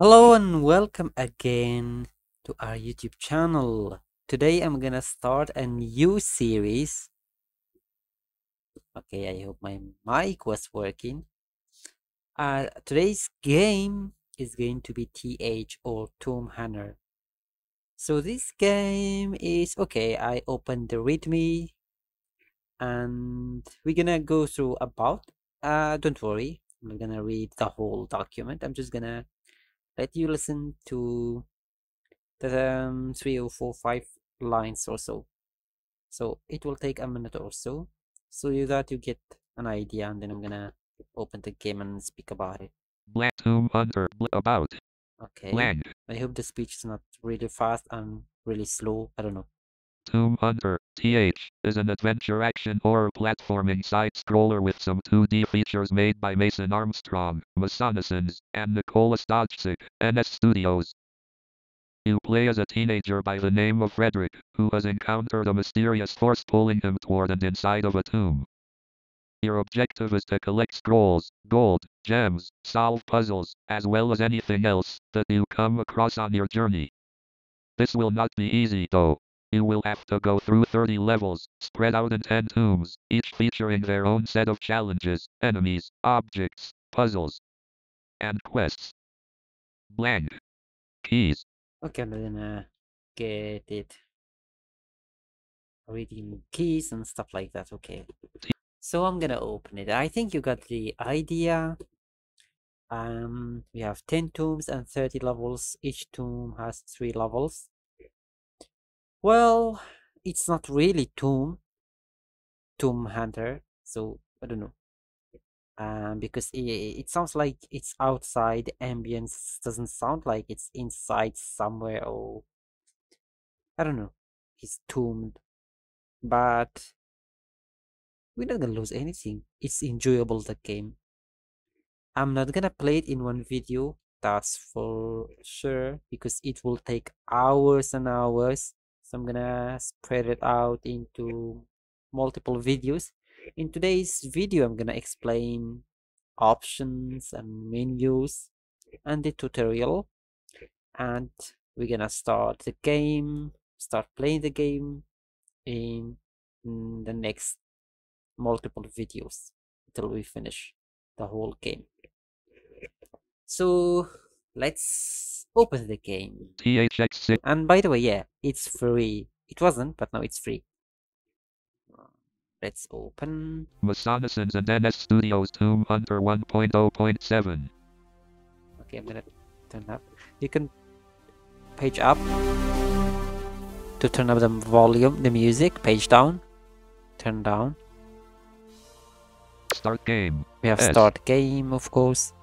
Hello and welcome again to our YouTube channel. Today I'm gonna start a new series. Okay, I hope my mic was working. Today's game is going to be TH or Tomb Hunter. So this game is okay. I opened the README and we're gonna go through about. Don't worry, I'm not gonna read the whole document. I'm just gonna let you listen to the 3 or 4 5 lines or so. So it will take a minute or so that you get an idea, and then I'm gonna open the game and speak about it. Black Tomb Hunter about Okay. Lang. I hope the speech is not really fast and really slow. I don't know. Tomb Hunter TH is an adventure action horror platforming side scroller with some 2D features made by Mason Armstrong, Masonasons, and Nicola Stojcik, NS Studios. You play as a teenager by the name of Frederick, who has encountered a mysterious force pulling him toward and inside of a tomb. Your objective is to collect scrolls, gold, gems, solve puzzles, as well as anything else that you come across on your journey. This will not be easy though. You will have to go through 30 levels, spread out in 10 tombs, each featuring their own set of challenges, enemies, objects, puzzles, and quests. Blank. Keys. Okay, I'm gonna get it. Reading keys and stuff like that. Okay. So I'm gonna open it. I think you got the idea. We have 10 tombs and 30 levels. Each tomb has 3 levels. Well, it's not really Tomb Hunter, so I don't know. Because it sounds like it's outside. The ambience doesn't sound like it's inside somewhere, or I don't know. He's tombed, but we're not gonna lose anything. It's enjoyable, the game. I'm not gonna play it in one video, that's for sure, because it will take hours and hours. So I'm gonna spread it out into multiple videos. In today's video, I'm gonna explain options and menus and the tutorial, and we're gonna start playing the game in the next multiple videos until we finish the whole game. So let's open the game. THX6. And by the way, yeah, it's free. It wasn't, but now it's free. Let's open. Masonasons and NS Studios Tomb Hunter 1.0.7. Okay, I'm gonna turn up. You can page up to turn up the volume, the music. Page down, turn down. Start game. We have S. start game, of course.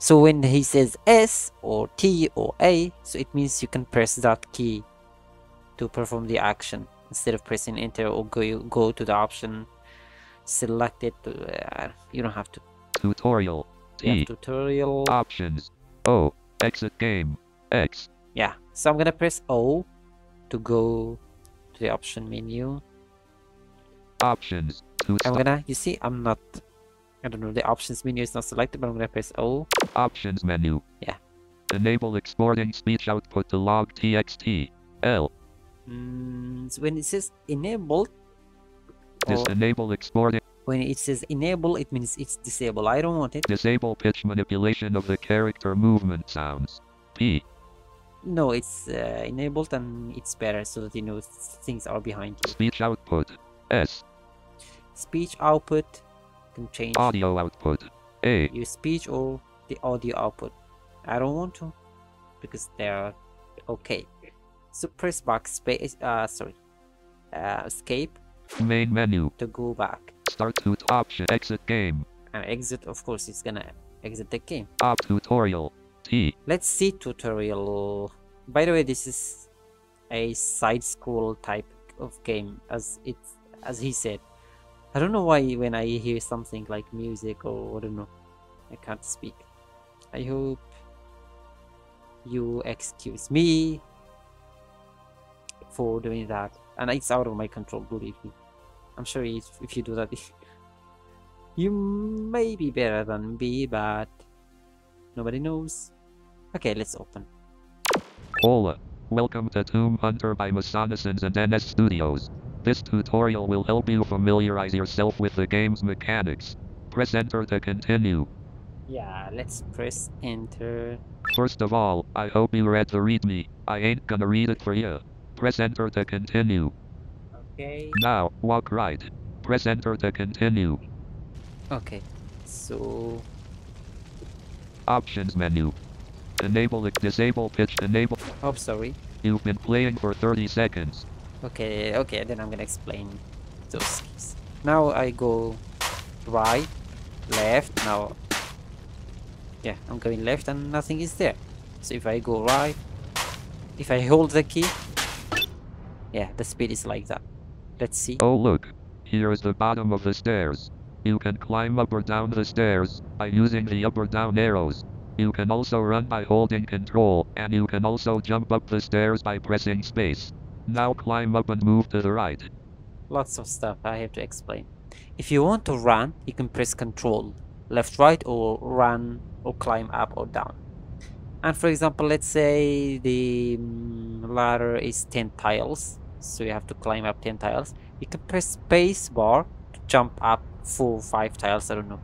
So when he says S or T or A, so it means you can press that key to perform the action instead of pressing enter or go to the option, select it. You don't have to. Tutorial. T. Tutorial. Options. O. Exit game. X. Yeah, so I'm gonna press O to go to the option menu. Options. I'm gonna, you see, I don't know, the options menu is not selected, but I'm gonna press O. Options menu. Yeah. Enable exporting speech output to log txt. L. So when it says enabled, Disable exporting. when it says enable, it means it's disabled. I don't want it. Disable pitch manipulation of the character movement sounds. P. No, it's enabled, and it's better so that you know things are behind you. Speech output. S. Speech output can change. Audio output. A. Your speech or the audio output. I don't want to because they're okay. So press backspace. Escape. Main menu. To go back. Start to option. Exit game. And exit. Of course, it's gonna exit the game. Op tutorial. T. Let's see tutorial. By the way, this is a side scroll type of game, as he said. I don't know why when I hear something like music or I don't know, I can't speak. I hope you excuse me for doing that, and it's out of my control, believe me. I'm sure if you do that, you may be better than me, but nobody knows. Okay, let's open. Hola. Welcome to Tomb Hunter by Masonicins and NS Studios. This tutorial will help you familiarize yourself with the game's mechanics. Press enter to continue. Yeah, let's press enter. First of all, I hope you read the readme. I ain't gonna read it for you. Press enter to continue. Okay. Now, walk right. Press enter to continue. Okay. So Options menu. Enable, disable pitch, enable. oh, sorry. You've been playing for 30 seconds. Okay, okay, then I'm gonna explain those keys. Now I go right, left. Now, yeah, I'm going left and nothing is there. So if I go right, if I hold the key, yeah, the speed is like that. Let's see. Oh look, here is the bottom of the stairs. You can climb up or down the stairs by using the up or down arrows. You can also run by holding control, and you can also jump up the stairs by pressing space. Now climb up and move to the right. Lots of stuff I have to explain. If you want to run, you can press control, left, right, or run or climb up or down. And for example, let's say the ladder is 10 tiles, so you have to climb up 10 tiles. You can press space bar to jump up 4 5 tiles, I don't know,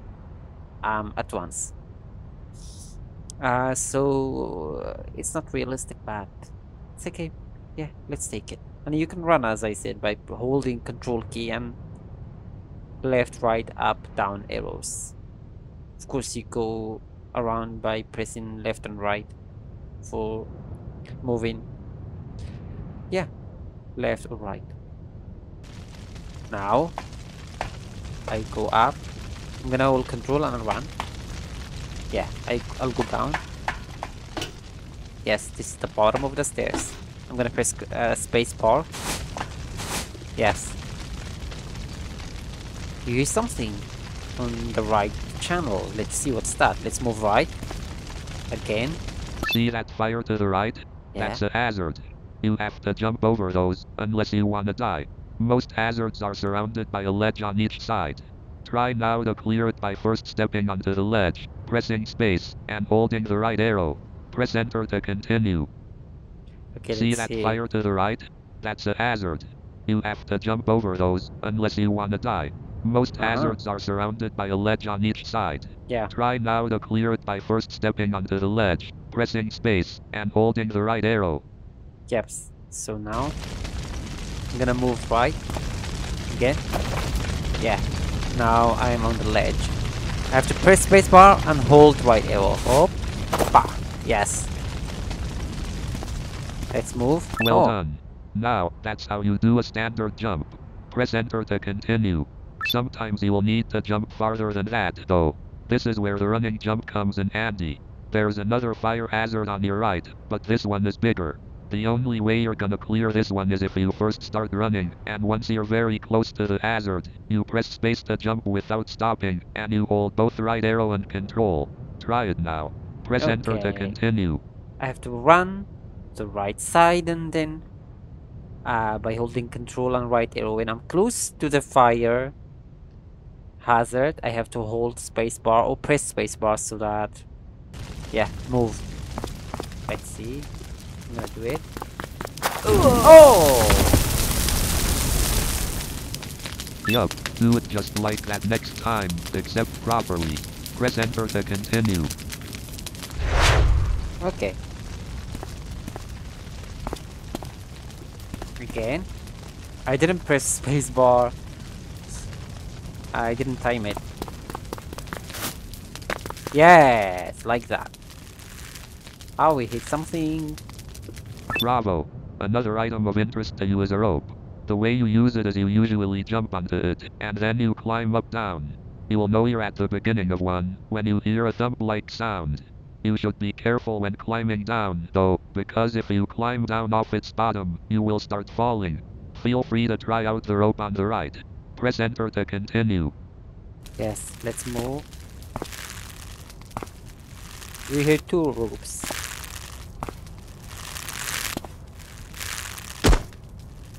at once. It's not realistic, but it's okay. Yeah, let's take it. And you can run, as I said, by holding control key and left, right, up, down arrows. Of course, you go around by pressing left and right for moving. Yeah, left or right. Now I go up. I'm gonna hold control and run. Yeah, I'll go down. Yes, this is the bottom of the stairs. I'm gonna press space bar. Yes. You hear something on the right channel. Let's see what's that. Let's move right. Again. See that fire to the right? Yeah. That's a hazard. You have to jump over those, unless you wanna die. Most hazards are surrounded by a ledge on each side. Try now to clear it by first stepping onto the ledge, pressing space, and holding the right arrow. Press enter to continue. Okay, See let's that see. fire to the right? That's a hazard. You have to jump over those, unless you wanna die. Most hazards are surrounded by a ledge on each side. Yeah. Try now to clear it by first stepping onto the ledge, pressing space, and holding the right arrow. Yep. So now I'm gonna move right again. Yeah. Now I'm on the ledge. I have to press spacebar and hold right arrow. Hop. Bah. Yes. Let's move. Well done. Now, that's how you do a standard jump. Press enter to continue. Sometimes you will need to jump farther than that, though. This is where the running jump comes in handy. There's another fire hazard on your right, but this one is bigger. The only way you're gonna clear this one is if you first start running, and once you're very close to the hazard, you press space to jump without stopping, and you hold both right arrow and control. Try it now. Press enter to Okay. continue. I have to run the right side and then by holding control and right arrow. When I'm close to the fire hazard, I have to hold spacebar or press spacebar so that, yeah, move. Let's see. I'm gonna do it. Oh! Yup, do it just like that next time, except properly. Press enter to continue. Okay. Again. I didn't press spacebar. I didn't time it. Yes, like that. Oh, we hit something. Bravo. Another item of interest to you is a rope. The way you use it is you usually jump onto it, and then you climb up down. You will know you're at the beginning of one when you hear a thump-like sound. You should be careful when climbing down, though, because if you climb down off its bottom, you will start falling. Feel free to try out the rope on the right. Press enter to continue. Yes, let's move. We hear two ropes.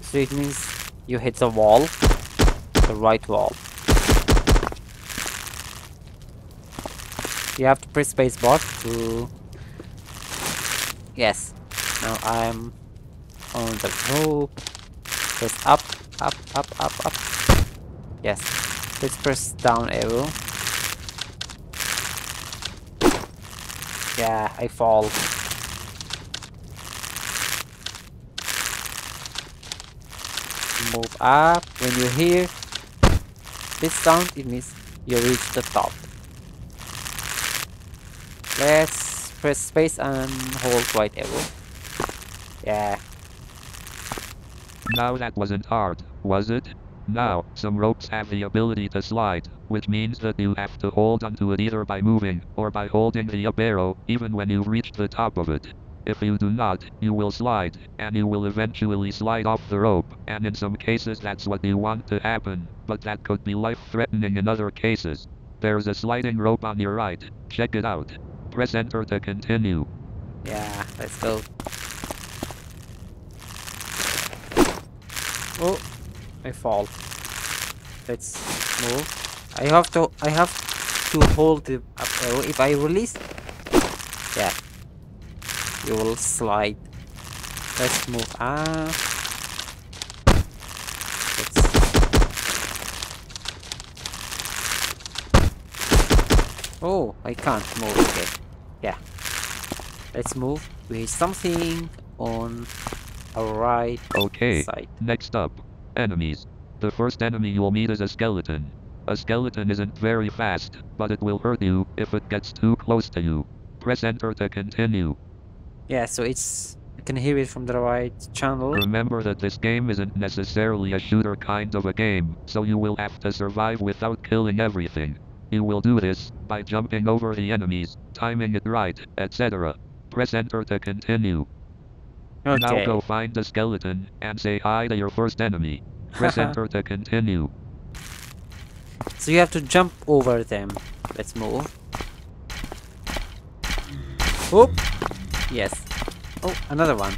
So it means you hit the wall, the right wall. You have to press spacebar to Yes. Now I'm on the rope. Press up, up, up, up, up. Yes. Let's press down arrow. Yeah, I fall. Move up. When you hear this sound, it means you reach the top. Let's press space and hold right arrow. Yeah. Now that wasn't hard, was it? Now, some ropes have the ability to slide, which means that you have to hold onto it either by moving, or by holding the up arrow, even when you've reached the top of it. If you do not, you will slide, and you will eventually slide off the rope, and in some cases that's what you want to happen, but that could be life-threatening in other cases. There's a sliding rope on your right, check it out. Press enter to continue. Yeah, let's go. Oh, I fall. Let's move. I have to hold the up arrow. If I release, yeah, you will slide. Let's move up. Let's... Oh, I can't move. Okay, yeah. Let's move with something on our right side. Next up, enemies. The first enemy you'll meet is a skeleton. A skeleton isn't very fast, but it will hurt you if it gets too close to you. Press enter to continue. Yeah, so it's... you can hear it from the right channel. Remember that this game isn't necessarily a shooter kind of a game, so you will have to survive without killing everything. You will do this by jumping over the enemies, timing it right, etc. Press enter to continue. Okay. Now go find the skeleton and say hi to your first enemy. Press enter to continue. So you have to jump over them. Let's move. Oh! Yes. Oh, another one.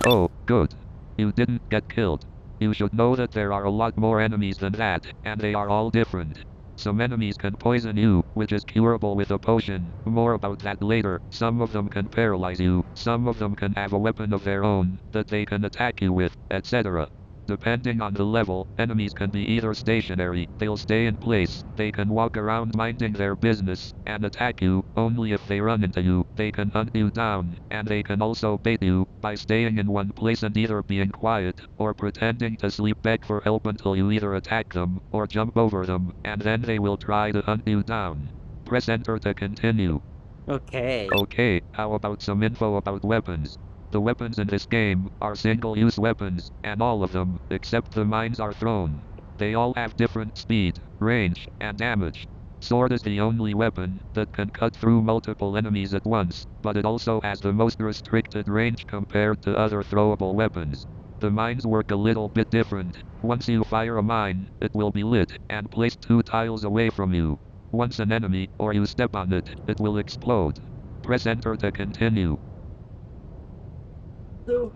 Oh, good. You didn't get killed. You should know that there are a lot more enemies than that, and they are all different. Some enemies can poison you, which is curable with a potion. More about that later. Some of them can paralyze you. Some of them can have a weapon of their own that they can attack you with, etc. Depending on the level, enemies can be either stationary, they'll stay in place, they can walk around minding their business, and attack you, only if they run into you, they can hunt you down, and they can also bait you, by staying in one place and either being quiet, or pretending to sleep beg for help until you either attack them, or jump over them, and then they will try to hunt you down. Press enter to continue. Okay, how about some info about weapons? The weapons in this game are single-use weapons, and all of them, except the mines, are thrown. They all have different speed, range, and damage. Sword is the only weapon that can cut through multiple enemies at once, but it also has the most restricted range compared to other throwable weapons. The mines work a little bit different. Once you fire a mine, it will be lit and placed 2 tiles away from you. Once an enemy, or you step on it, it will explode. Press enter to continue. So,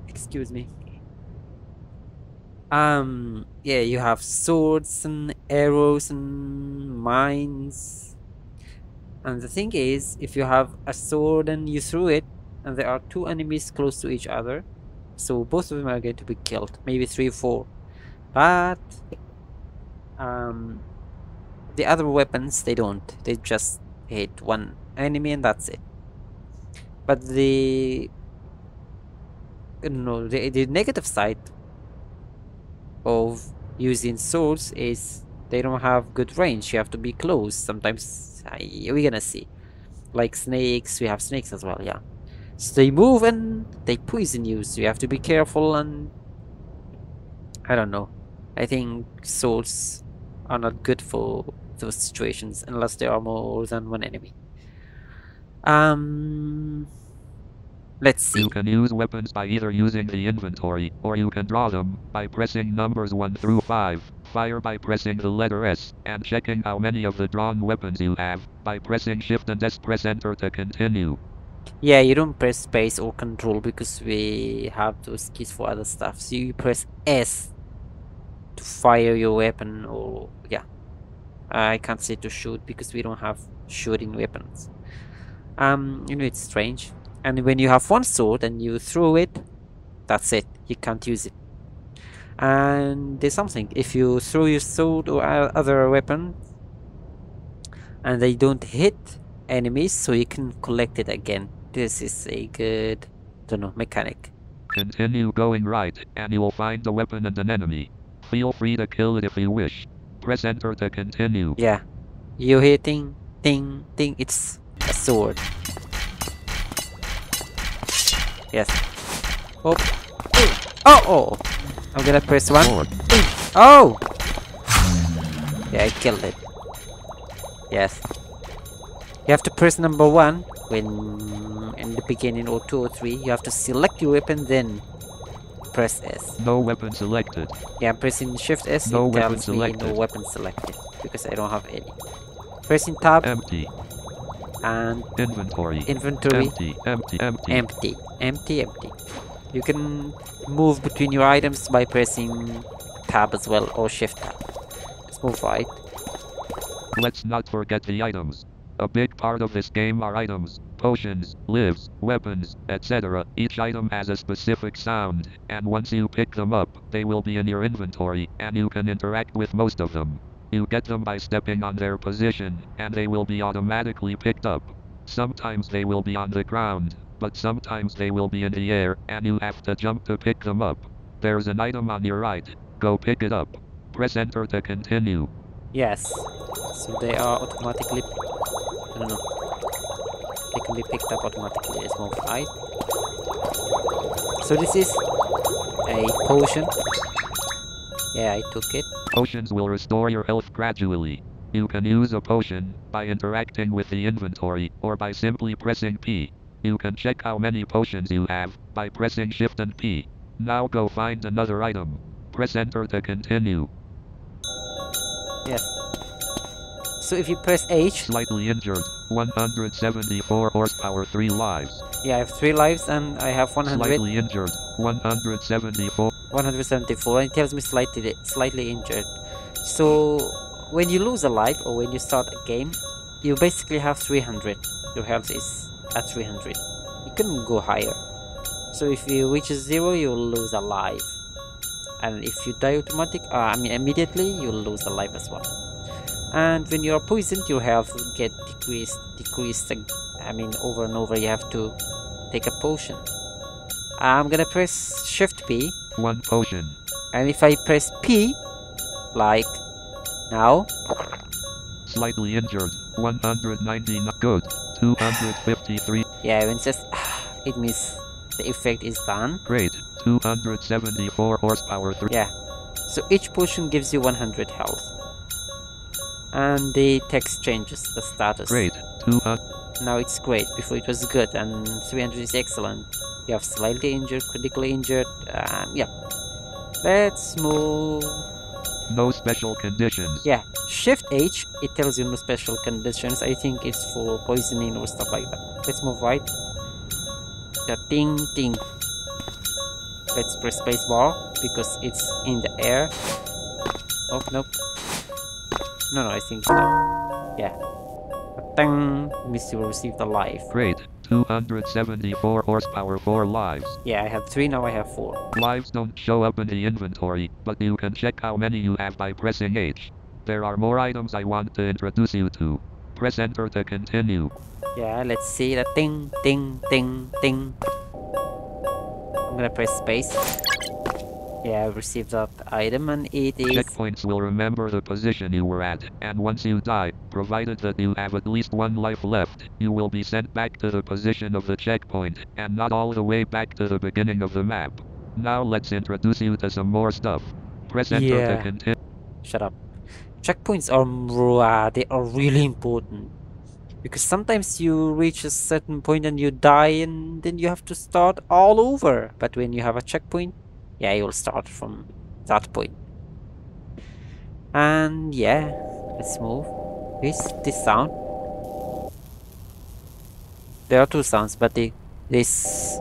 excuse me. Yeah, you have swords and arrows and mines. And the thing is, if you have a sword and you throw it, and there are 2 enemies close to each other, so both of them are going to be killed. Maybe 3 or 4. But the other weapons, they don't. They just hit 1 enemy and that's it. But the negative side of using swords is they don't have good range. You have to be close. Sometimes we're gonna see, like snakes. We have snakes as well. Yeah, so they move and they poison you. So you have to be careful. And I don't know. I think swords are not good for those situations unless there are more than 1 enemy. Let's see. You can use weapons by either using the inventory, or you can draw them by pressing numbers 1 through 5, fire by pressing the letter S, and checking how many of the drawn weapons you have by pressing Shift and S. Press enter to continue. Yeah, you don't press space or control because we have those keys for other stuff. So you press S to fire your weapon, or yeah. I can't say to shoot because we don't have shooting weapons. It's strange. And when you have one sword and you throw it, that's it. You can't use it. And there's something. If you throw your sword or other weapon and they don't hit enemies, so you can collect it again. This is a good, don't know, mechanic. Continue going right, and you will find a weapon and an enemy. Feel free to kill it if you wish. Press enter to continue. Yeah. You hear ting, ting, ting. It's a sword. Yes. Oh. Oh. I'm gonna press one. Sword. Oh! Yeah, I killed it. Yes. You have to press number 1 when in the beginning, or 2 or 3. You have to select your weapon, then press S. No weapon selected. Yeah, I'm pressing Shift S. No it weapon tells me no selected. weapon selected because I don't have any. Pressing tab Empty. and Inventory. inventory. Empty. Empty. You can move between your items by pressing tab as well, or Shift tab. Let's move right. Let's not forget the items. A big part of this game are items, potions, lives, weapons, etc. Each item has a specific sound, and once you pick them up, they will be in your inventory, and you can interact with most of them. You get them by stepping on their position, and they will be automatically picked up. Sometimes they will be on the ground, but sometimes they will be in the air, and you have to jump to pick them up. There's an item on your right. Go pick it up. Press enter to continue. Yes. So they are automatically, I don't know. They can be picked up automatically. Let's move right. So this is a potion. Yeah, I took it. Potions will restore your health gradually. You can use a potion by interacting with the inventory, or by simply pressing P. You can check how many potions you have by pressing Shift and P. Now go find another item. Press enter to continue. Yes. So if you press H, Slightly injured. 174 horsepower, 3 lives. yeah, I have 3 lives and I have 100, Slightly injured. 174. 174, and it tells me slightly injured. So when you lose a life or when you start a game, you basically have 300. Your health is at 300. You can go higher. So if you reach 0, you'll lose a life. And if you die immediately, you'll lose a life as well. And when you're poisoned, your health will get decreased. Over and over. You have to take a potion. I'm gonna press Shift P, 1 potion. and if I press P, like now, Slightly injured. 199. Good. 253. yeah, when it says it means the effect is done. Great. 274 horsepower, 3. Yeah. So each potion gives you 100 health. And the text changes, the status. Great. 200. Now it's great. Before it was good, and 300 is excellent. You have slightly injured, critically injured. Yeah. Let's move. No special conditions. Yeah. Shift H, it tells you no special conditions. I think it's for poisoning or stuff like that. Let's move right. The ting ting. Let's press space bar because it's in the air. Oh, nope. No, I think so. Yeah. Dang, means you will receive the life. Great. 274 horsepower, 4 lives. Yeah, I have 3, now I have 4. Lives don't show up in the inventory, but you can check how many you have by pressing H. There are more items I want to introduce you to. Press enter to continue. Yeah, let's see the ting, ting, ting, ting. I'm gonna press space. Yeah, I received that item, and it is... Checkpoints will remember the position you were at, and once you die, provided that you have at least 1 life left, you will be sent back to the position of the checkpoint, and not all the way back to the beginning of the map. Now let's introduce you to some more stuff. Press enter to continue. Shut up. Checkpoints they are really important. Because sometimes you reach a certain point and you die, and then you have to start all over. But when you have a checkpoint, yeah, you'll start from that point. And yeah, let's move. This sound. There are 2 sounds, but this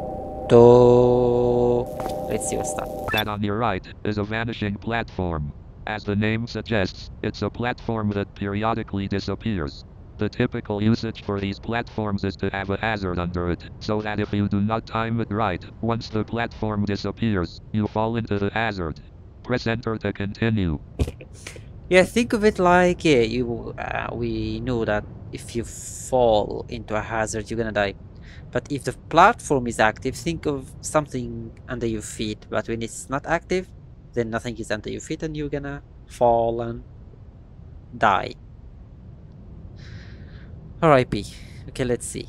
do. Let's see what's that. That on your right is a vanishing platform. As the name suggests, it's a platform that periodically disappears. The typical usage for these platforms is to have a hazard under it, so that if you do not time it right, once the platform disappears, you fall into the hazard. Press enter to continue. Yeah, think of it like, yeah, we know that if you fall into a hazard, you're gonna die. But if the platform is active, think of something under your feet. But when it's not active, then nothing is under your feet and you're gonna fall and die. RIP. Okay, let's see.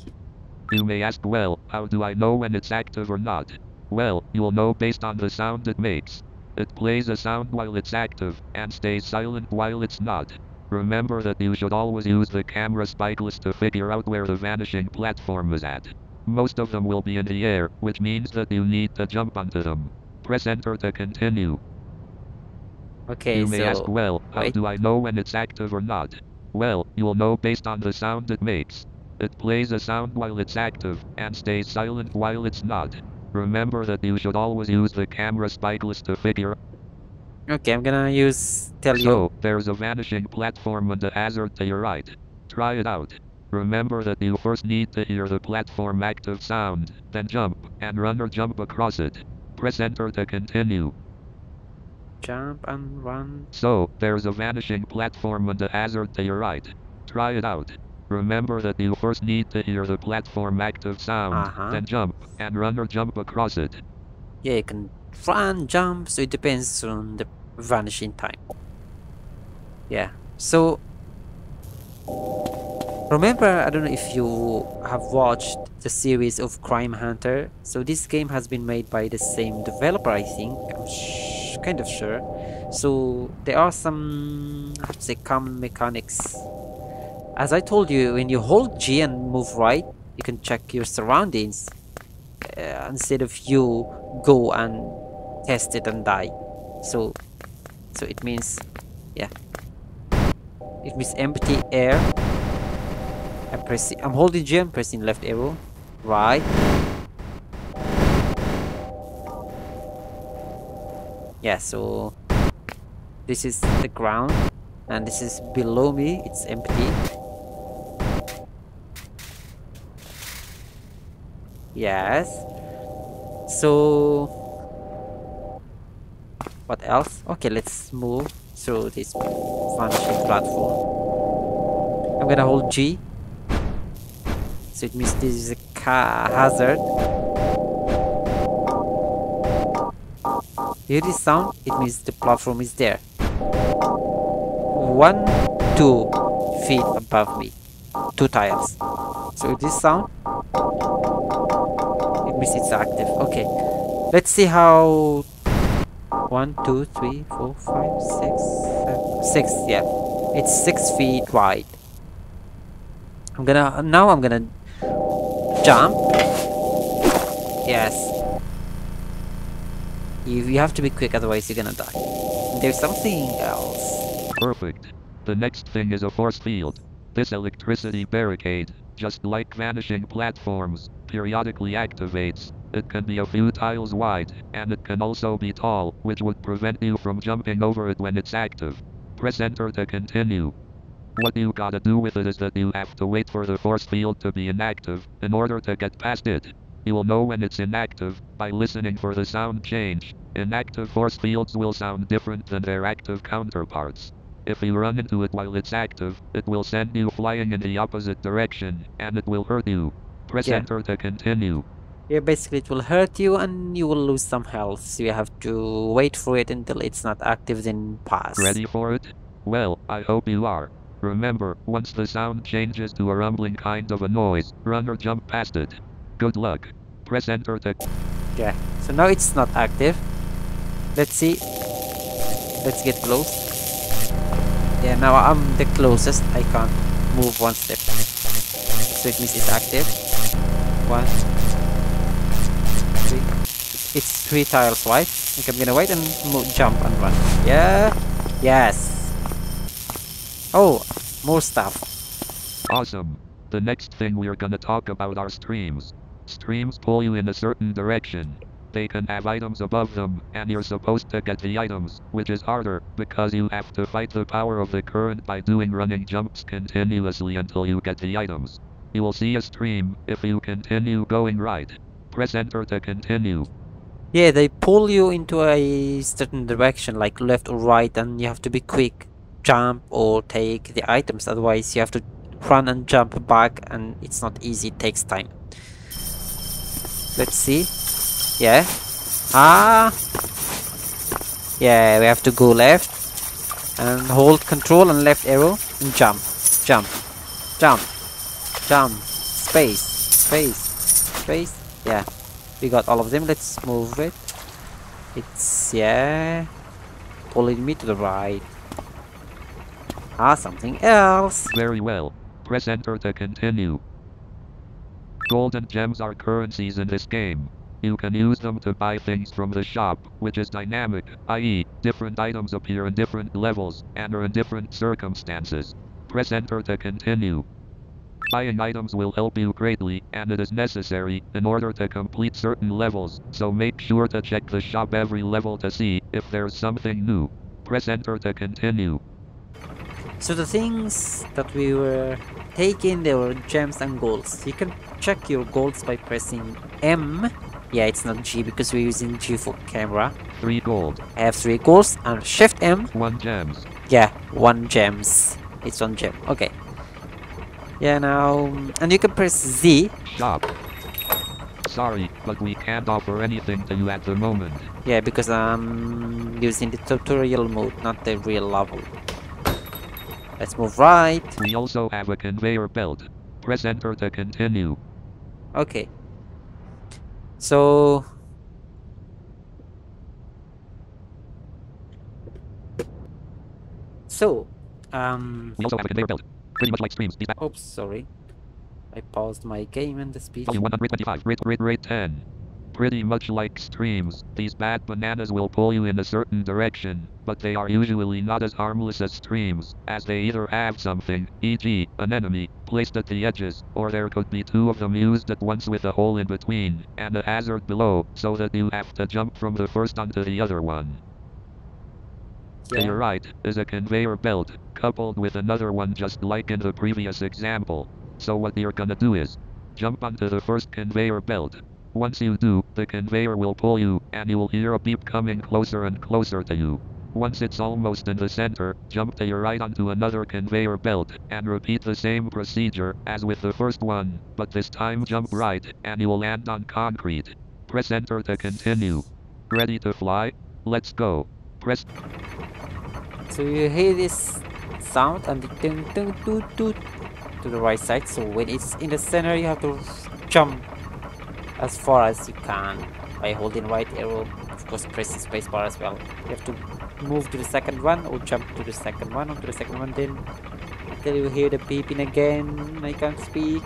You may ask, well, how do I know when it's active or not? Well, you'll know based on the sound it makes. It plays a sound while it's active, and stays silent while it's not. Remember that you should always use the camera spyglass to figure out where the vanishing platform is at. Most of them will be in the air, which means that you need to jump onto them. Press enter to continue. Okay, You may ask, so well, how wait. do I know when it's active or not? Well, you'll know based on the sound it makes. It plays a sound while it's active, and stays silent while it's not. Remember that you should always use the camera spyglass to figure. Okay, I'm gonna tell you. So, there's a vanishing platform and a hazard to your right. Try it out. Remember that you first need to hear the platform active sound, then jump, and run or jump across it. Press enter to continue. Jump and run. So, there's a vanishing platform and a hazard to your right. Try it out. Remember that you first need to hear the platform active sound, then jump, and run or jump across it. Yeah, you can run, jump, so it depends on the vanishing time. Yeah, so remember, I don't know if you have watched the series of Crime Hunter. So this game has been made by the same developer, I think. I'm kind of sure. So there are some, I have to say, common mechanics. As I told you, when you hold G and move right, you can check your surroundings instead of you go and test it and die. So it means, yeah, it means empty air. I'm holding G and pressing left arrow, right. Yeah, so this is the ground and this is below me, it's empty. Yes. So what else? Okay, let's move through this vanishing platform. I'm gonna hold G. So it means this is a hazard. Hear this sound? It means the platform is there. 1, 2 feet above me. 2 tiles. So this sound, it means it's active. Okay. Let's see how 1, 2, 3, 4, 5, 6, 7, 6. Yeah. It's 6 feet wide. I'm gonna jump. Yes. You have to be quick, otherwise you're gonna die. There's something else. Perfect. The next thing is a force field. This electricity barricade, just like vanishing platforms, periodically activates. It can be a few tiles wide, and it can also be tall, which would prevent you from jumping over it when it's active. Press enter to continue. What you gotta do with it is that you have to wait for the force field to be inactive in order to get past it. You'll know when it's inactive by listening for the sound change. Inactive force fields will sound different than their active counterparts. If you run into it while it's active, it will send you flying in the opposite direction, and it will hurt you. Press enter to continue. Yeah, basically it will hurt you and you will lose some health, so you have to wait for it until it's not active, then pass. Ready for it? Well, I hope you are. Remember, once the sound changes to a rumbling kind of a noise, run or jump past it. Good luck. Press enter to... Yeah, so now it's not active. Let's see. Let's get close. Yeah, now I'm the closest. I can't move one step. So it means it's active. 1, 3. It's 3 tiles wide. Okay, I'm gonna wait and jump and run. Yeah. Yes. Oh, more stuff. Awesome. The next thing we're gonna talk about are streams. Streams pull you in a certain direction. they can have items above them, and you're supposed to get the items, which is harder, because you have to fight the power of the current by doing running jumps continuously until you get the items. You will see a stream if you continue going right. Press enter to continue. Yeah, they pull you into a certain direction, like left or right, and you have to be quick. Jump or take the items, otherwise you have to run and jump back, and it's not easy, it takes time. Let's see. Yeah. Yeah, we have to go left and hold control and left arrow and jump. Jump. Jump. Jump. Space. Space. Space. Yeah. We got all of them. Let's move it. It's, yeah, pulling me to the right. Something else. Very well. Press enter to continue. Golden gems are currencies in this game. You can use them to buy things from the shop, which is dynamic, i.e., different items appear in different levels, and are in different circumstances. Press enter to continue. Buying items will help you greatly, and it is necessary, in order to complete certain levels, so make sure to check the shop every level to see if there's something new. Press enter to continue. So the things that we were taking, they were gems and golds. You can check your golds by pressing M. Yeah, it's not G because we're using G for camera. 3 gold. I have 3 golds and Shift M. 1 gems. Yeah, 1 gems. It's 1 gem. Okay. Yeah, now, and you can press Z. Shop. Sorry, but we can't offer anything to you at the moment. Yeah, because I'm using the tutorial mode, not the real level. Let's move right. We also have a conveyor belt. Press enter to continue. Okay. So... We also have a conveyor belt. Pretty much like streams. Oops, sorry. I paused my game and the speech. Volume 125. Rate 10. Pretty much like streams, these bad bananas will pull you in a certain direction, but they are usually not as harmless as streams, as they either have something, e.g., an enemy, placed at the edges, or there could be 2 of them used at once with a hole in between, and a hazard below, so that you have to jump from the first onto the other one. Yeah. To your right is a conveyor belt, coupled with another one just like in the previous example. So what you're gonna do is, jump onto the first conveyor belt. Once you do, the conveyor will pull you, and you will hear a beep coming closer and closer to you. Once it's almost in the center, jump to your right onto another conveyor belt, and repeat the same procedure as with the first one, but this time jump right, and you will land on concrete. Press enter to continue. Ready to fly? Let's go. Press... So you hear this sound and the ding ding toot toot to the right side. So when it's in the center, you have to jump as far as you can by holding right arrow. Of course, pressing spacebar as well. You have to move to the second one or jump to the second one or to the second one. Then until you hear the beeping again. I can't speak.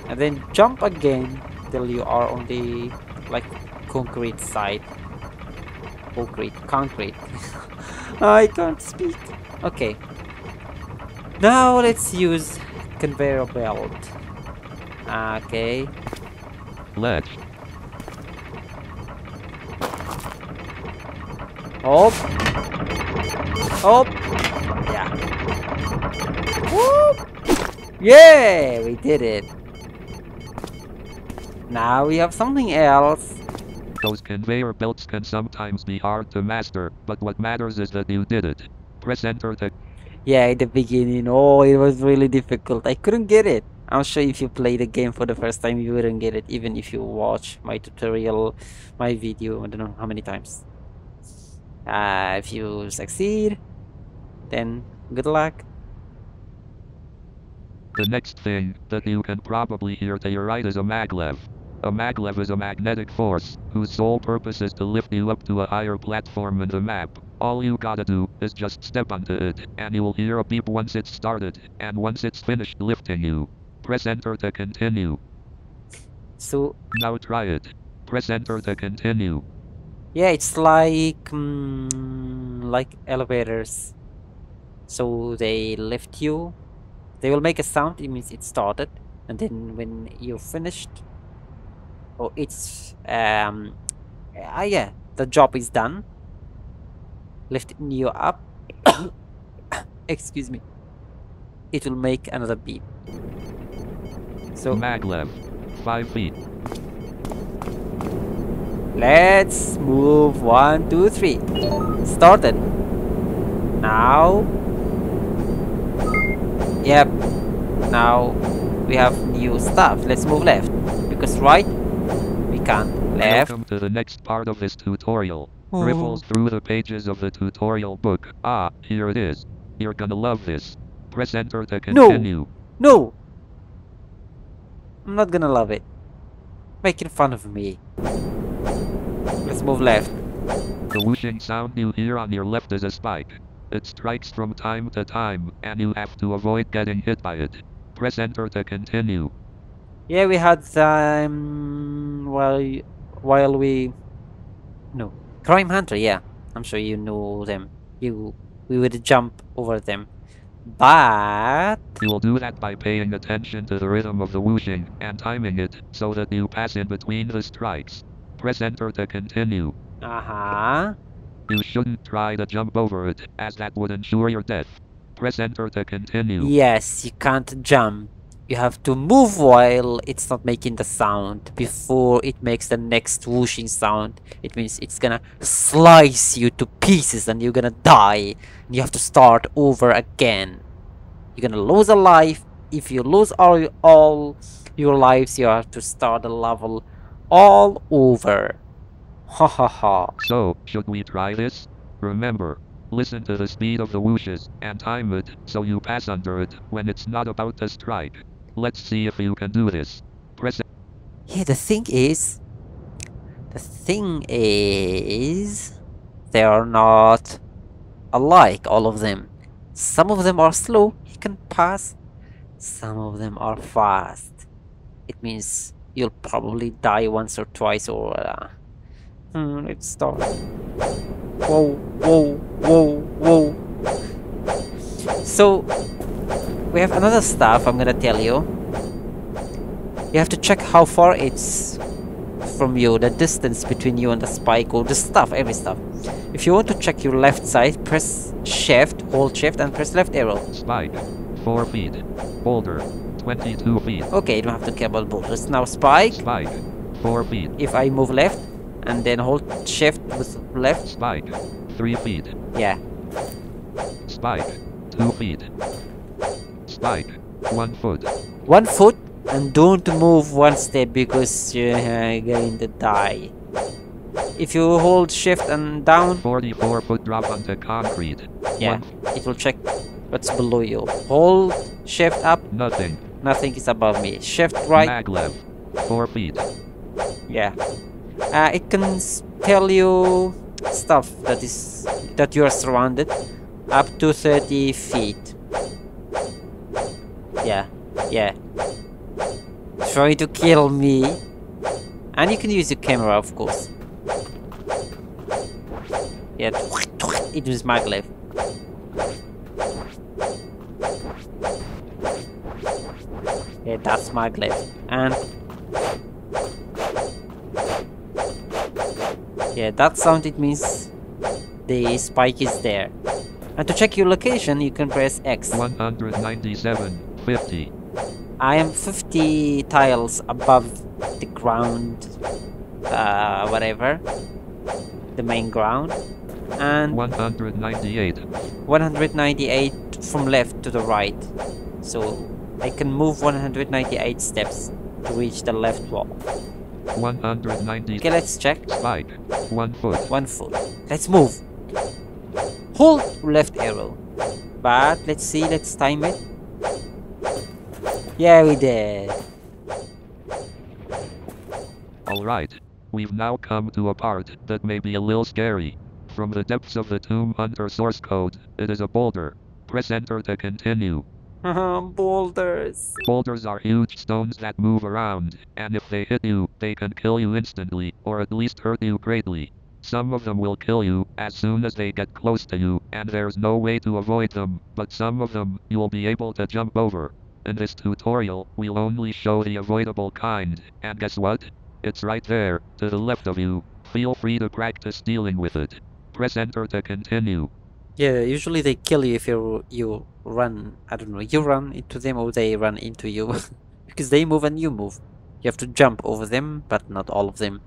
And then jump again till you are on the like concrete side. Concrete. I can't speak. Okay. Now let's use conveyor belt. Okay. Ledge. Hop. Hop. Yeah. Whoop. Yeah, we did it. Now we have something else. Those conveyor belts can sometimes be hard to master, but what matters is that you did it. Press enter to... Yeah, at the beginning, oh, it was really difficult. I couldn't get it. I'm sure if you play the game for the first time, you wouldn't get it, even if you watch my tutorial, my video, I don't know how many times. If you succeed, then good luck. The next thing that you can probably hear to your right is a maglev. A maglev is a magnetic force, whose sole purpose is to lift you up to a higher platform in the map. All you gotta do is just step onto it, and you will hear a beep once it's started, and once it's finished lifting you. Press enter to continue. So... Now try it. Press enter to continue. Yeah, it's like elevators. So they lift you. They will make a sound, it means it started. And then when you're finished... Oh, it's Yeah, the job is done. Lifting you up. Excuse me. It will make another beep. So Maglev. 5 feet. let's move 1, 2, 3. Started. Now. Yep. Now we have new stuff. Let's move left. Because right, we can't. Left. Welcome to the next part of this tutorial. Oh. Ripples through the pages of the tutorial book. Ah, here it is. You're gonna love this. Press enter to continue. No! I'm not gonna love it. Making fun of me. Let's move left. The whooshing sound you hear on your left is a spike. It strikes from time to time, and you have to avoid getting hit by it. Press enter to continue. Yeah, we had while we no Crime Hunter. Yeah, I'm sure you know them. We would jump over them, but You will do that by paying attention to the rhythm of the whooshing and timing it so that you pass in between the strikes. Press enter to continue. You shouldn't try to jump over it, as that would ensure your death. Press enter to continue. yes, you can't jump. You have to move while it's not making the sound before it makes the next whooshing sound. It means it's gonna slice you to pieces and you're gonna die. You have to start over again. You're gonna lose a life. If you lose all your lives, you have to start the level all over. Ha ha ha. So, should we try this? Remember, listen to the speed of the whooshes and time it so you pass under it when it's not about to strike. Let's see if you can do this. Press Yeah, the thing is, they are not alike, all of them. Some of them are slow, you can pass. Some of them are fast. It means you'll probably die once or twice or... let's start. Whoa, whoa, whoa, whoa. So, we have another stuff I'm gonna tell you. You have to check how far it's from you, the distance between you and the spike or the stuff, every stuff. If you want to check your left side, press shift, hold shift and press left arrow. Spike, 4 feet. Boulder, 22 feet. Okay, you don't have to care about boulders. Now spike. Spike, 4 feet. If I move left and then hold shift with left. Spike, 3 feet. Yeah. Spike, 2 feet. Spike, 1 foot. 1 foot and don't move one step because you're going to die. If you hold shift and down, 44 foot drop onto concrete. yeah, it will check what's below you. Hold shift up, Nothing. nothing is above me. Shift right, Maglev, 4 feet. yeah. It can tell you stuff that you are surrounded up to 30 feet. Yeah, yeah. Try to kill me. And you can use your camera, of course. Yeah, it was maglev. Yeah, that's maglev. And yeah, that sound, it means the spike is there. And to check your location, you can press X. 197, 50. I am 50 tiles above the ground, whatever, the main ground, and 198. 198 from left to the right. So I can move 198 steps to reach the left wall. 190. Okay, let's check. Spike, 1 foot. 1 foot. Let's move. Hold left arrow. But let's see, let's time it. Yeah, we did. Alright. We've now come to a part that may be a little scary. From the depths of the Tomb Hunter source code, it is a boulder. Press enter to continue. Boulders. Boulders are huge stones that move around, and if they hit you, they can kill you instantly, or at least hurt you greatly. Some of them will kill you as soon as they get close to you, and there's no way to avoid them, but some of them, you'll be able to jump over. In this tutorial, we'll only show the avoidable kind, and guess what? It's right there, to the left of you. Feel free to practice dealing with it. Press enter to continue. Yeah, usually they kill you if you run. I don't know. You run into them or they run into you, because they move and you move. You have to jump over them, but not all of them.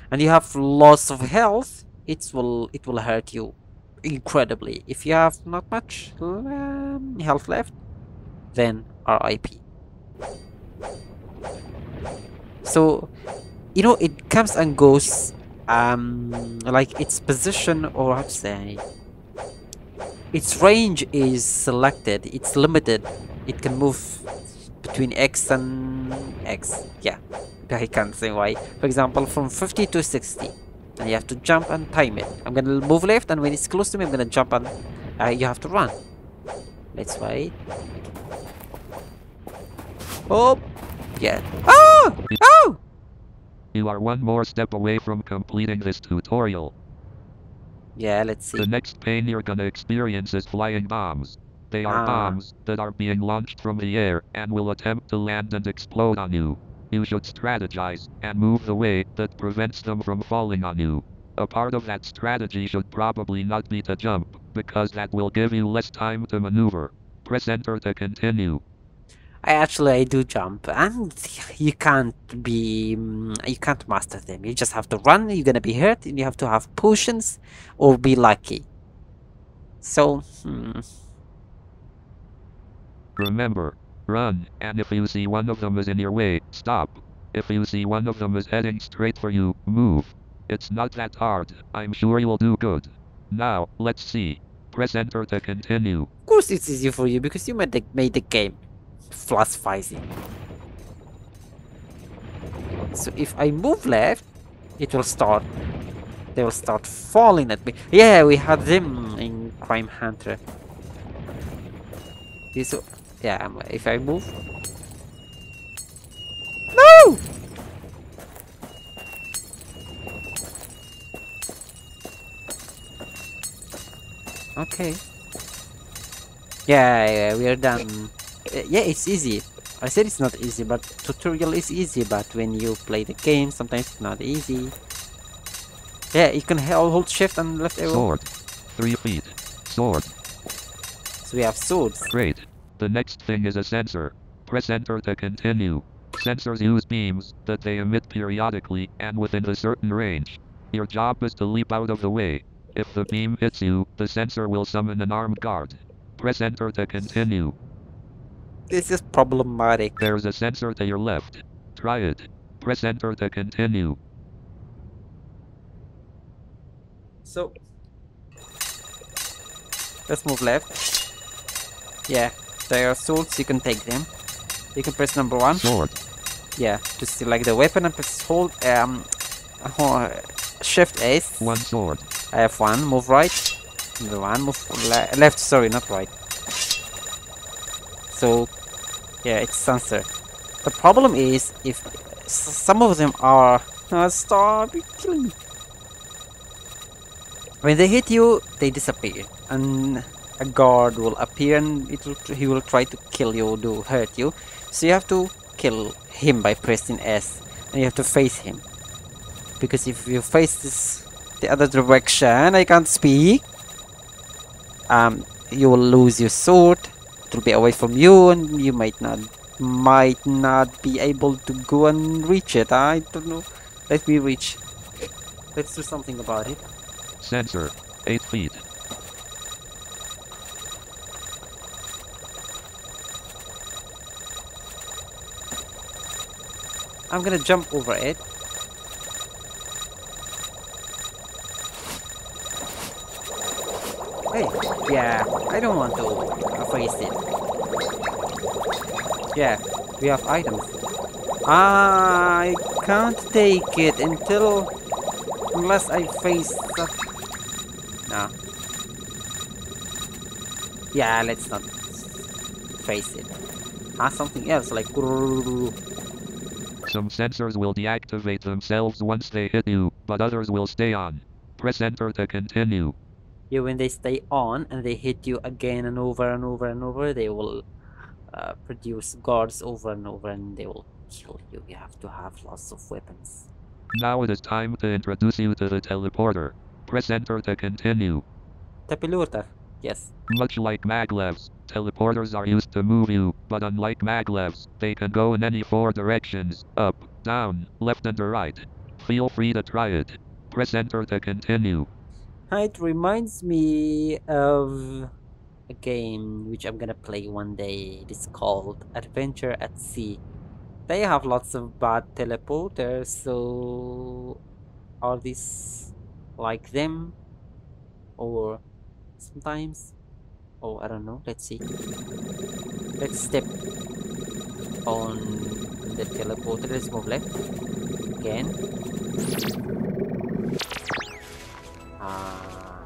And you have lots of health. It will hurt you incredibly. If you have not much health left, then RIP. So, it comes and goes. Like its position, or how to say, its range is selected. It's limited. It can move between X and X. Yeah, I can't say why. For example, from 50 to 60. And you have to jump and time it. I'm gonna move left, and when it's close to me, I'm gonna jump and you have to run. Let's wait. Oh! Yeah. Oh! Oh! You are one more step away from completing this tutorial. Yeah, let's see. The next pain you're gonna experience is flying bombs. They are bombs that are being launched from the air and will attempt to land and explode on you. You should strategize and move the way that prevents them from falling on you. A part of that strategy should probably not be to jump, because that will give you less time to maneuver. Press enter to continue. I do jump, and you can't master them. You just have to run. You're gonna be hurt, and you have to have potions or be lucky. So, Remember, run, and if you see one of them is in your way, stop. If you see one of them is heading straight for you, move. It's not that hard. I'm sure you'll do good. Now, let's see. Press enter to continue. of course it's easy for you because you made the game fast fighting. So if I move left, it will start. They will start falling at me. Yeah, we had them in Crime Hunter. Yeah, if I move. No! Okay. Yeah, we are done. Yeah, it's easy. I said it's not easy, but tutorial is easy, but when you play the game, sometimes it's not easy. Yeah, you can hold shift and left arrow. Sword. 3 feet. Sword. So we have swords. Great. The next thing is a sensor. Press enter to continue. Sensors use beams that they emit periodically and within a certain range. Your job is to leap out of the way. If the beam hits you, the sensor will summon an armed guard. Press enter to continue. This is problematic. There's a sensor to your left. Try it. Press enter to continue. So, let's move left. Yeah, there are swords, you can take them. You can press number 1. Sword. Yeah, to select the weapon and press hold shift S. 1 sword. I have 1, move right. The 1, move left, sorry, not right. So, yeah, it's sensor. The problem is, if some of them are... stop, you're killing me. When they hit you, they disappear. And a guard will appear and he will try to kill you or hurt you. So you have to kill him by pressing S. And you have to face him. Because if you face the other direction, I can't speak. You will lose your sword. It will be away from you, and you might not be able to go and reach it. I don't know. Let me reach. Let's do something about it. Sensor. 8 feet. I'm gonna jump over it. Hey, yeah, I don't want to face it. Yeah, we have items. I can't take it unless I face nah. Yeah, let's not face it. Something else like Some sensors will deactivate themselves once they hit you, but others will stay on. Press enter to continue. Yeah, when they stay on and they hit you again and over and over and over, they will produce guards over and over and they will kill you. You have to have lots of weapons. Now it is time to introduce you to the teleporter. Press enter to continue. Teleporter. Yes. Much like maglevs, teleporters are used to move you, but unlike maglevs, they can go in any 4 directions, up, down, left and right. Feel free to try it. Press enter to continue. It reminds me of a game which I'm gonna play one day. It's called Adventure at Sea. They have lots of bad teleporters, so are these like them? Or sometimes? Oh, I don't know. Let's see. Let's step on the teleporter. Let's move left again. Ah,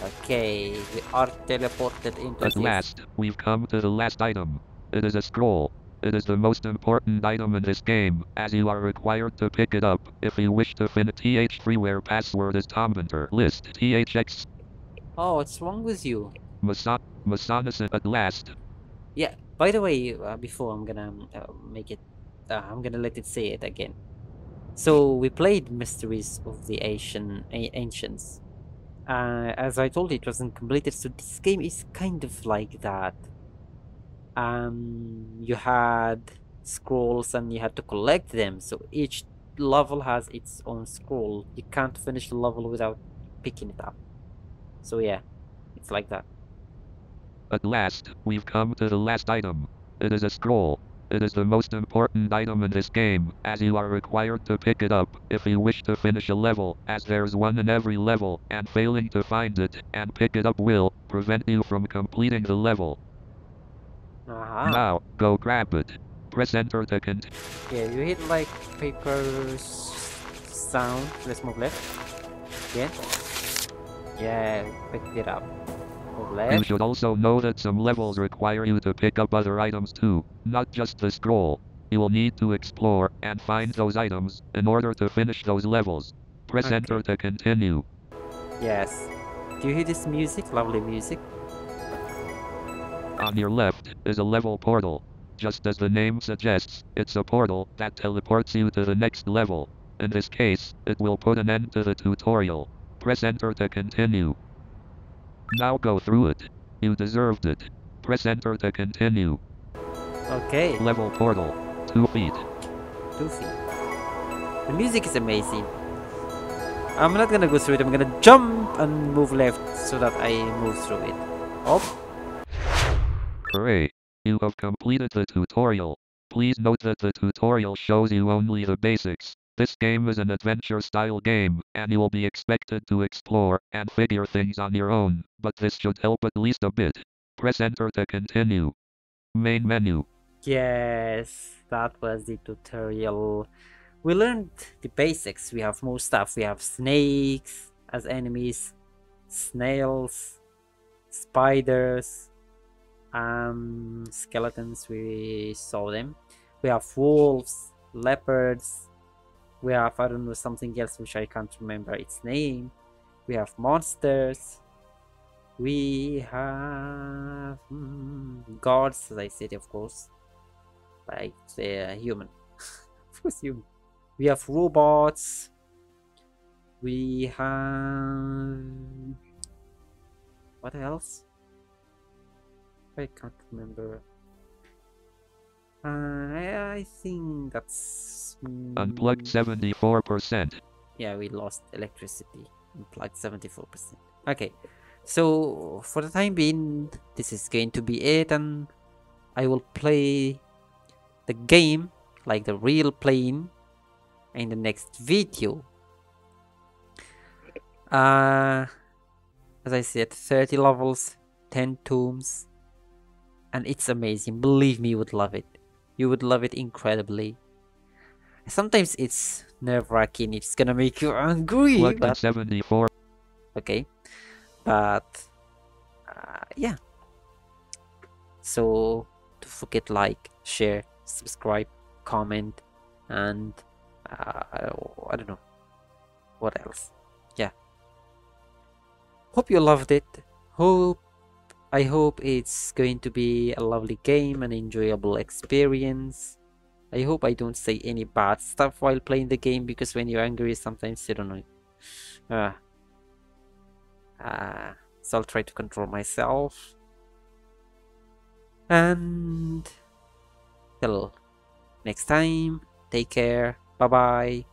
okay. We are teleported into At this. last, we've come to the last item. It is a scroll. It is the most important item in this game, as you are required to pick it up if you wish to finish TH freeware password is Tombenter list THX Oh, what's wrong with you? Masonison at last. Yeah. By the way, before I'm gonna make it, I'm gonna let it say it again. So we played Mysteries of the Ancients. As I told you, it wasn't completed. So this game is kind of like that. You had scrolls and you had to collect them. So each level has its own scroll. You can't finish the level without picking it up. So yeah, it's like that. At last, we've come to the last item. It is a scroll. It is the most important item in this game, as you are required to pick it up if you wish to finish a level, as there's one in every level, and failing to find it and pick it up will prevent you from completing the level. Now, go grab it. Press enter to continue. Yeah, you hit like paper sound. Let's move left. Yeah. Yeah, picked it up. Move You left. should also know that some levels require you to pick up other items too, not just the scroll. You will need to explore and find those items in order to finish those levels. Press Okay. enter to continue. Yes. Do you hear this music? Lovely music. On your left is a level portal. Just as the name suggests, it's a portal that teleports you to the next level. In this case, it will put an end to the tutorial. Press enter to continue. Now go through it. You deserved it. Press enter to continue. Okay. Level portal. 2 feet. 2 feet. The music is amazing. I'm not gonna go through it. I'm gonna jump and move left so that I move through it. Oh. Hooray! You have completed the tutorial. Please note that the tutorial shows you only the basics. This game is an adventure-style game, and you will be expected to explore and figure things on your own, but this should help at least a bit. Press enter to continue. Main menu. Yes, that was the tutorial. We learned the basics. We have more stuff. We have snakes as enemies, snails, spiders, skeletons. We saw them. We have wolves, leopards. We have, I don't know, something else which I can't remember its name. We have monsters. We have gods, as I said, of course. Like they're human. Of course, human. We have robots. We have... What else? I can't remember. I think that's... Unplugged 74%. Yeah, we lost electricity. Unplugged 74%. Okay, so for the time being, this is going to be it, and I will play the game, like the real playing, in the next video. As I said, 30 levels, 10 tombs, and it's amazing. Believe me, you would love it. You would love it incredibly. Sometimes it's nerve-wracking. It's gonna make you angry. Plugged at 74. Okay, but yeah. So don't forget, like, share, subscribe, comment, and I don't know what else. Yeah. Hope you loved it. I hope it's going to be a lovely game, an enjoyable experience. I hope I don't say any bad stuff while playing the game, because when you're angry, sometimes you don't know. Uh, so I'll try to control myself. And till next time, take care. Bye bye.